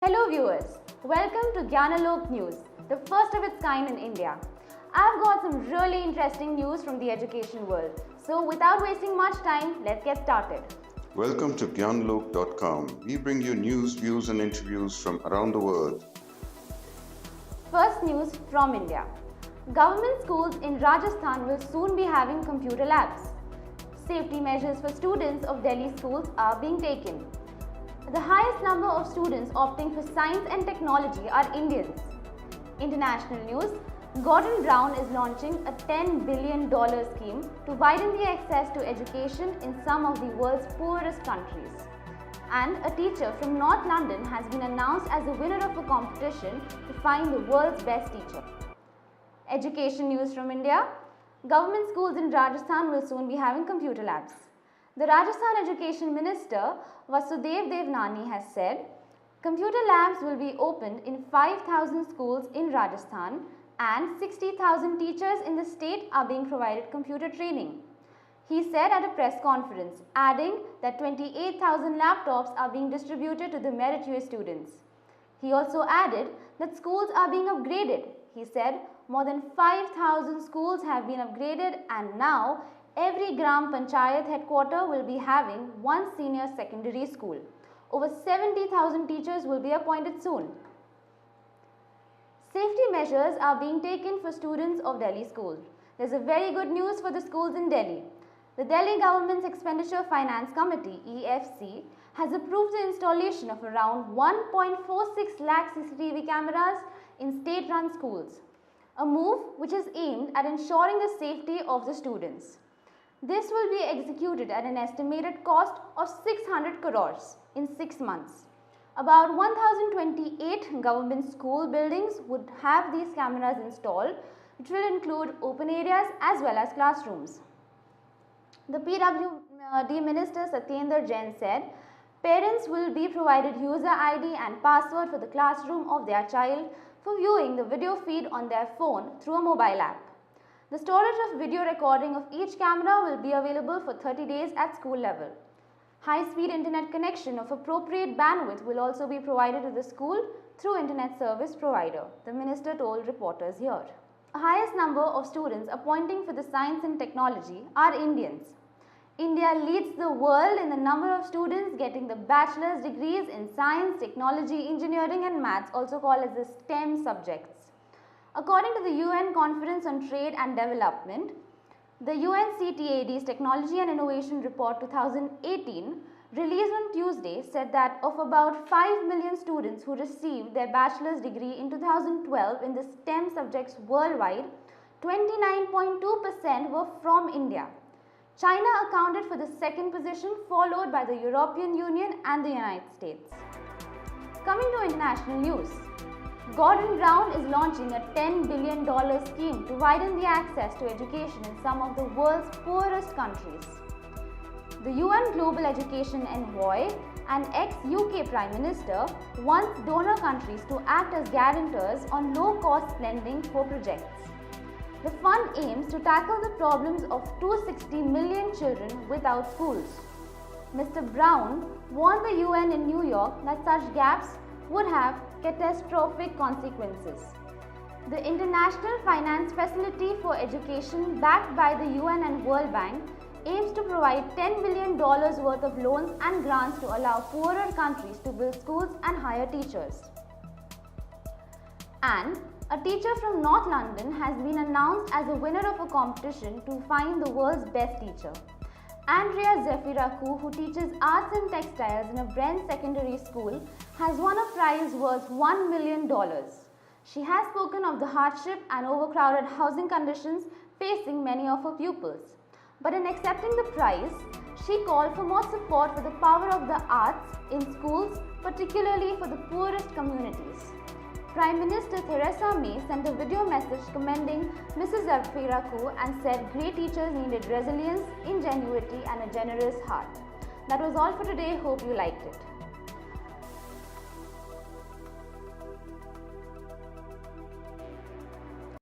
Hello viewers, welcome to Gyanalok News, the first of its kind in India. I've got some really interesting news from the education world. So without wasting much time, let's get started. Welcome to Gyanalok.com. We bring you news, views and interviews from around the world. First news from India. Government schools in Rajasthan will soon be having computer labs. Safety measures for students of Delhi schools are being taken. The highest number of students opting for science and technology are Indians. International news. Gordon Brown is launching a $10 billion scheme to widen the access to education in some of the world's poorest countries. And a teacher from North London has been announced as the winner of a competition to find the world's best teacher. Education news from India. Government schools in Rajasthan will soon be having computer labs. The Rajasthan Education Minister Vasudev Devnani has said, computer labs will be opened in 5,000 schools in Rajasthan and 60,000 teachers in the state are being provided computer training. He said at a press conference, adding that 28,000 laptops are being distributed to the meritorious students. He also added that schools are being upgraded. He said more than 5,000 schools have been upgraded and now every Gram Panchayat headquarter will be having one senior secondary school. Over 70,000 teachers will be appointed soon. Safety measures are being taken for students of Delhi schools. There's a very good news for the schools in Delhi. The Delhi Government's Expenditure Finance Committee (EFC) has approved the installation of around 1.46 lakh CCTV cameras in state-run schools, a move which is aimed at ensuring the safety of the students. This will be executed at an estimated cost of 600 crores in 6 months. About 1,028 government school buildings would have these cameras installed, which will include open areas as well as classrooms. The PWD Minister Satyendra Jain said, parents will be provided user ID and password for the classroom of their child for viewing the video feed on their phone through a mobile app. The storage of video recording of each camera will be available for 30 days at school level. High-speed internet connection of appropriate bandwidth will also be provided to the school through internet service provider, the minister told reporters here. The highest number of students appointing for the science and technology are Indians. India leads the world in the number of students getting the bachelor's degrees in science, technology, engineering and maths, also called as the STEM subjects. According to the UN Conference on Trade and Development, the UNCTAD's Technology and Innovation Report 2018 released on Tuesday said that of about 5 million students who received their bachelor's degree in 2012 in the STEM subjects worldwide, 29.2% were from India. China accounted for the second position, followed by the European Union and the United States. Coming to international news. Gordon Brown is launching a $10 billion scheme to widen the access to education in some of the world's poorest countries. The UN Global Education Envoy and ex-UK Prime Minister wants donor countries to act as guarantors on low-cost lending for projects. The fund aims to tackle the problems of 260 million children without schools. Mr. Brown warned the UN in New York that such gaps would have catastrophic consequences. The International Finance Facility for Education, backed by the UN and World Bank, aims to provide $10 billion worth of loans and grants to allow poorer countries to build schools and hire teachers. And a teacher from North London has been announced as a winner of a competition to find the world's best teacher. Andrea Zefirakou, who teaches arts and textiles in a Brent secondary school, has won a prize worth $1 million. She has spoken of the hardship and overcrowded housing conditions facing many of her pupils. But in accepting the prize, she called for more support for the power of the arts in schools, particularly for the poorest communities. Prime Minister Theresa May sent a video message commending Mrs. Zefirakou and said great teachers needed resilience, ingenuity and a generous heart. That was all for today. Hope you liked it.